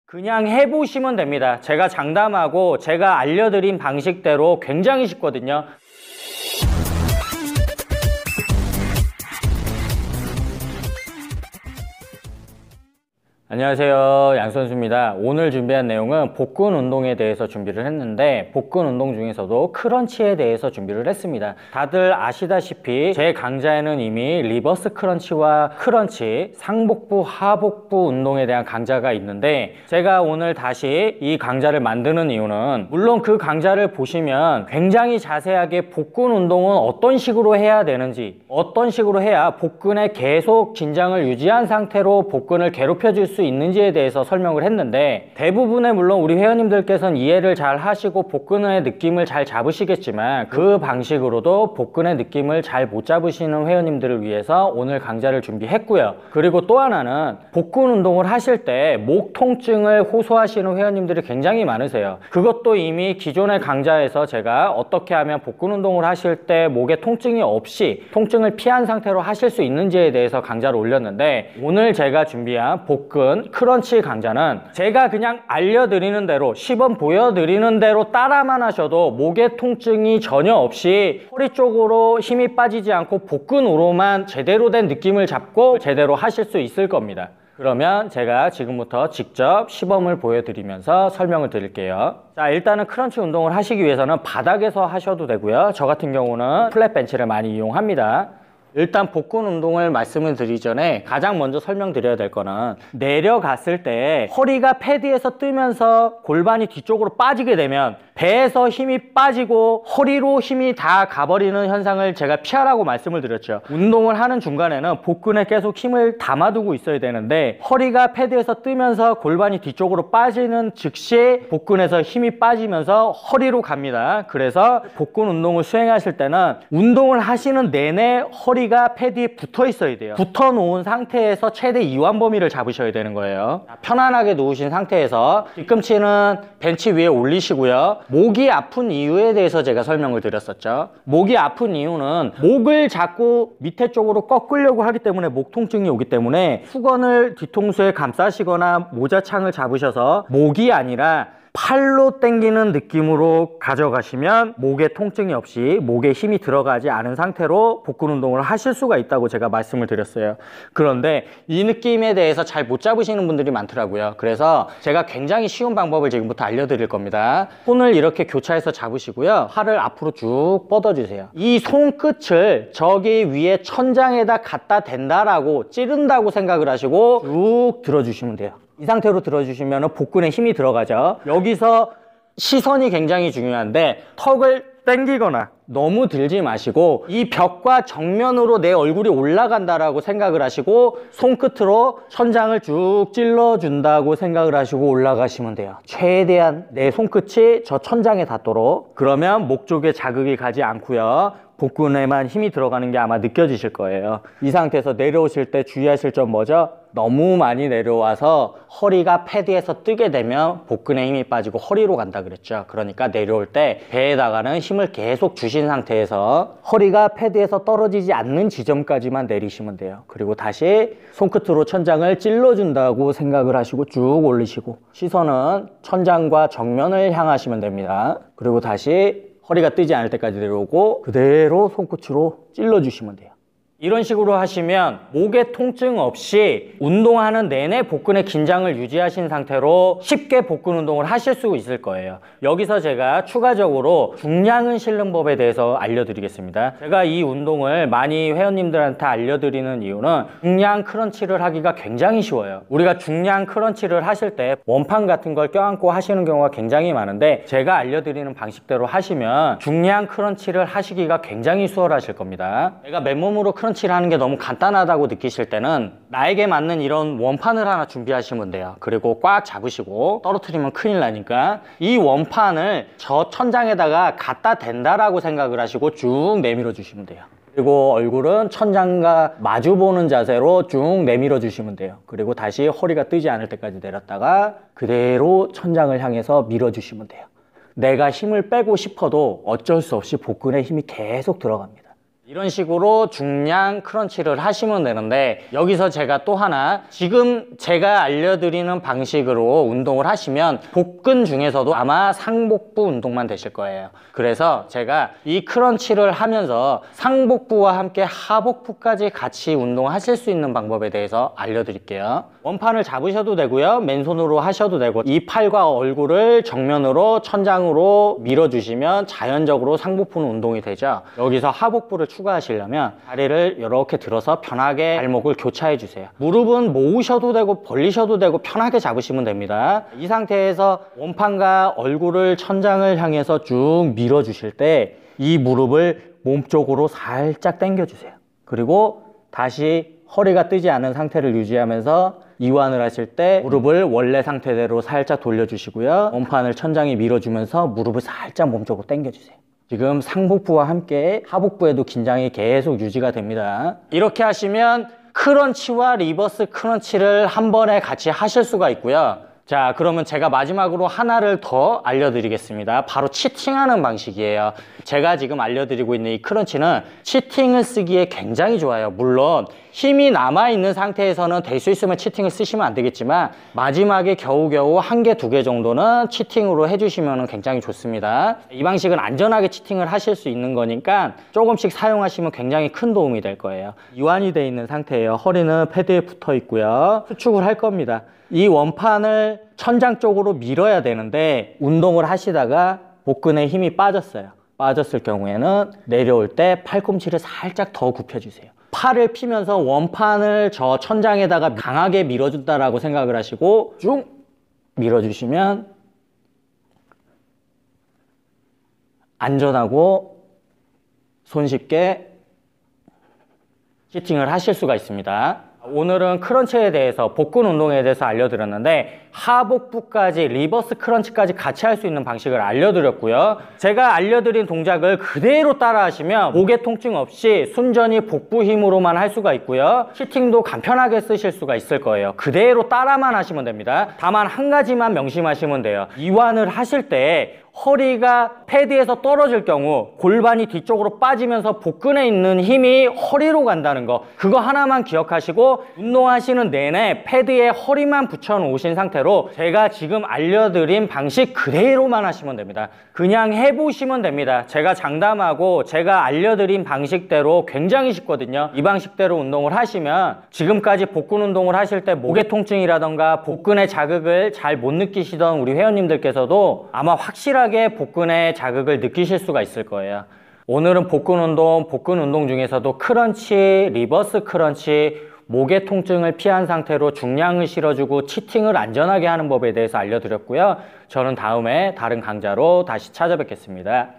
그냥 해보시면 됩니다. 제가 장담하고 제가 알려드린 방식대로 굉장히 쉽거든요. 안녕하세요, 양선수입니다. 오늘 준비한 내용은 복근 운동에 대해서 준비를 했는데 복근 운동 중에서도 크런치에 대해서 준비를 했습니다. 다들 아시다시피 제 강좌에는 이미 리버스 크런치와 크런치, 상복부, 하복부 운동에 대한 강좌가 있는데 제가 오늘 다시 이 강좌를 만드는 이유는 물론 그 강좌를 보시면 굉장히 자세하게 복근 운동은 어떤 식으로 해야 되는지, 어떤 식으로 해야 복근에 계속 긴장을 유지한 상태로 복근을 괴롭혀줄 수 있는지에 대해서 설명을 했는데 대부분의 물론 우리 회원님들께서는 이해를 잘 하시고 복근의 느낌을 잘 잡으시겠지만 그 방식으로도 복근의 느낌을 잘 못 잡으시는 회원님들을 위해서 오늘 강좌를 준비했고요. 그리고 또 하나는 복근 운동을 하실 때 목 통증을 호소하시는 회원님들이 굉장히 많으세요. 그것도 이미 기존의 강좌에서 제가 어떻게 하면 복근 운동을 하실 때 목에 통증이 없이 통증을 피한 상태로 하실 수 있는지에 대해서 강좌를 올렸는데 오늘 제가 준비한 복근 크런치 강좌는 제가 그냥 알려드리는 대로 시범 보여드리는 대로 따라만 하셔도 목에 통증이 전혀 없이 허리 쪽으로 힘이 빠지지 않고 복근으로만 제대로 된 느낌을 잡고 제대로 하실 수 있을 겁니다. 그러면 제가 지금부터 직접 시범을 보여드리면서 설명을 드릴게요. 자, 일단은 크런치 운동을 하시기 위해서는 바닥에서 하셔도 되고요. 저 같은 경우는 플랫 벤치를 많이 이용합니다. 일단 복근 운동을 말씀을 드리기 전에 가장 먼저 설명드려야 될 거는 내려갔을 때 허리가 패드에서 뜨면서 골반이 뒤쪽으로 빠지게 되면 배에서 힘이 빠지고 허리로 힘이 다 가버리는 현상을 제가 피하라고 말씀을 드렸죠. 운동을 하는 중간에는 복근에 계속 힘을 담아두고 있어야 되는데 허리가 패드에서 뜨면서 골반이 뒤쪽으로 빠지는 즉시 복근에서 힘이 빠지면서 허리로 갑니다. 그래서 복근 운동을 수행하실 때는 운동을 하시는 내내 허리가 패드에 붙어 있어야 돼요. 붙어 놓은 상태에서 최대 이완 범위를 잡으셔야 되는 거예요. 편안하게 누우신 상태에서 뒤꿈치는 벤치 위에 올리시고요. 목이 아픈 이유에 대해서 제가 설명을 드렸었죠. 목이 아픈 이유는 목을 자꾸 밑에 쪽으로 꺾으려고 하기 때문에 목 통증이 오기 때문에 수건을 뒤통수에 감싸시거나 모자창을 잡으셔서 목이 아니라 팔로 당기는 느낌으로 가져가시면 목에 통증이 없이 목에 힘이 들어가지 않은 상태로 복근 운동을 하실 수가 있다고 제가 말씀을 드렸어요. 그런데 이 느낌에 대해서 잘 못 잡으시는 분들이 많더라고요. 그래서 제가 굉장히 쉬운 방법을 지금부터 알려드릴 겁니다. 손을 이렇게 교차해서 잡으시고요. 팔을 앞으로 쭉 뻗어주세요. 이 손끝을 저기 위에 천장에다 갖다 댄다라고 찌른다고 생각을 하시고 쭉 들어주시면 돼요. 이 상태로 들어주시면 복근에 힘이 들어가죠. 여기서 시선이 굉장히 중요한데 턱을 당기거나 너무 들지 마시고 이 벽과 정면으로 내 얼굴이 올라간다라고 생각을 하시고 손끝으로 천장을 쭉 찔러준다고 생각을 하시고 올라가시면 돼요. 최대한 내 손끝이 저 천장에 닿도록. 그러면 목 쪽에 자극이 가지 않고요. 복근에만 힘이 들어가는 게 아마 느껴지실 거예요. 이 상태에서 내려오실 때 주의하실 점 뭐죠? 너무 많이 내려와서 허리가 패드에서 뜨게 되면 복근에 힘이 빠지고 허리로 간다 그랬죠. 그러니까 내려올 때 배에다가는 힘을 계속 주신 상태에서 허리가 패드에서 떨어지지 않는 지점까지만 내리시면 돼요. 그리고 다시 손끝으로 천장을 찔러준다고 생각을 하시고 쭉 올리시고 시선은 천장과 정면을 향하시면 됩니다. 그리고 다시 허리가 뜨지 않을 때까지 내려오고 그대로 손끝으로 찔러주시면 돼요. 이런 식으로 하시면 목에 통증 없이 운동하는 내내 복근의 긴장을 유지하신 상태로 쉽게 복근 운동을 하실 수 있을 거예요. 여기서 제가 추가적으로 중량은 실는 법에 대해서 알려드리겠습니다. 제가 이 운동을 많이 회원님들한테 알려드리는 이유는 중량 크런치를 하기가 굉장히 쉬워요. 우리가 중량 크런치를 하실 때 원판 같은 걸 껴안고 하시는 경우가 굉장히 많은데 제가 알려드리는 방식대로 하시면 중량 크런치를 하시기가 굉장히 수월하실 겁니다. 제가 맨몸으로 크런치를 하는 게 너무 간단하다고 느끼실 때는 나에게 맞는 이런 원판을 하나 준비하시면 돼요. 그리고 꽉 잡으시고 떨어뜨리면 큰일 나니까 이 원판을 저 천장에다가 갖다 댄다라고 생각을 하시고 쭉 내밀어 주시면 돼요. 그리고 얼굴은 천장과 마주보는 자세로 쭉 내밀어 주시면 돼요. 그리고 다시 허리가 뜨지 않을 때까지 내렸다가 그대로 천장을 향해서 밀어 주시면 돼요. 내가 힘을 빼고 싶어도 어쩔 수 없이 복근에 힘이 계속 들어갑니다. 이런 식으로 중량 크런치를 하시면 되는데, 여기서 제가 또 하나, 지금 제가 알려드리는 방식으로 운동을 하시면 복근 중에서도 아마 상복부 운동만 되실 거예요. 그래서 제가 이 크런치를 하면서 상복부와 함께 하복부까지 같이 운동하실 수 있는 방법에 대해서 알려드릴게요. 원판을 잡으셔도 되고요, 맨손으로 하셔도 되고, 이 팔과 얼굴을 정면으로 천장으로 밀어주시면 자연적으로 상복부는 운동이 되죠. 여기서 하복부를 추가하시려면 다리를 이렇게 들어서 편하게 발목을 교차해 주세요. 무릎은 모으셔도 되고 벌리셔도 되고 편하게 잡으시면 됩니다. 이 상태에서 원판과 얼굴을 천장을 향해서 쭉 밀어 주실 때 이 무릎을 몸쪽으로 살짝 당겨 주세요. 그리고 다시 허리가 뜨지 않은 상태를 유지하면서 이완을 하실 때 무릎을 원래 상태대로 살짝 돌려주시고요, 원판을 천장에 밀어주면서 무릎을 살짝 몸쪽으로 당겨주세요. 지금 상복부와 함께 하복부에도 긴장이 계속 유지가 됩니다. 이렇게 하시면 크런치와 리버스 크런치를 한 번에 같이 하실 수가 있고요. 자, 그러면 제가 마지막으로 하나를 더 알려드리겠습니다. 바로 치팅하는 방식이에요. 제가 지금 알려드리고 있는 이 크런치는 치팅을 쓰기에 굉장히 좋아요. 물론 힘이 남아있는 상태에서는 될 수 있으면 치팅을 쓰시면 안 되겠지만, 마지막에 겨우겨우 한 개, 두 개 정도는 치팅으로 해주시면 굉장히 좋습니다. 이 방식은 안전하게 치팅을 하실 수 있는 거니까 조금씩 사용하시면 굉장히 큰 도움이 될 거예요. 이완이 되어 있는 상태예요. 허리는 패드에 붙어 있고요. 수축을 할 겁니다. 이 원판을 천장 쪽으로 밀어야 되는데 운동을 하시다가 복근에 힘이 빠졌어요. 빠졌을 경우에는 내려올 때 팔꿈치를 살짝 더 굽혀주세요. 팔을 피면서 원판을 저 천장에다가 강하게 밀어준다라고 생각을 하시고 쭉 밀어주시면 안전하고 손쉽게 치팅을 하실 수가 있습니다. 오늘은 크런치에 대해서, 복근 운동에 대해서 알려드렸는데 하복부까지 리버스 크런치까지 같이 할 수 있는 방식을 알려드렸고요. 제가 알려드린 동작을 그대로 따라 하시면 목의 통증 없이 순전히 복부 힘으로만 할 수가 있고요, 치팅도 간편하게 쓰실 수가 있을 거예요. 그대로 따라만 하시면 됩니다. 다만 한 가지만 명심하시면 돼요. 이완을 하실 때 허리가 패드에서 떨어질 경우 골반이 뒤쪽으로 빠지면서 복근에 있는 힘이 허리로 간다는 거, 그거 하나만 기억하시고 운동하시는 내내 패드에 허리만 붙여 놓으신 상태로 제가 지금 알려드린 방식 그대로만 하시면 됩니다. 그냥 해보시면 됩니다. 제가 장담하고 제가 알려드린 방식대로 굉장히 쉽거든요. 이 방식대로 운동을 하시면 지금까지 복근 운동을 하실 때 목의 통증이라던가 복근의 자극을 잘 못 느끼시던 우리 회원님들께서도 아마 확실하게 복근의 자극을 느끼실 수가 있을 거예요. 오늘은 복근 운동 중에서도 크런치, 리버스 크런치, 목의 통증을 피한 상태로 중량을 실어주고 치팅을 안전하게 하는 법에 대해서 알려드렸고요. 저는 다음에 다른 강좌로 다시 찾아뵙겠습니다.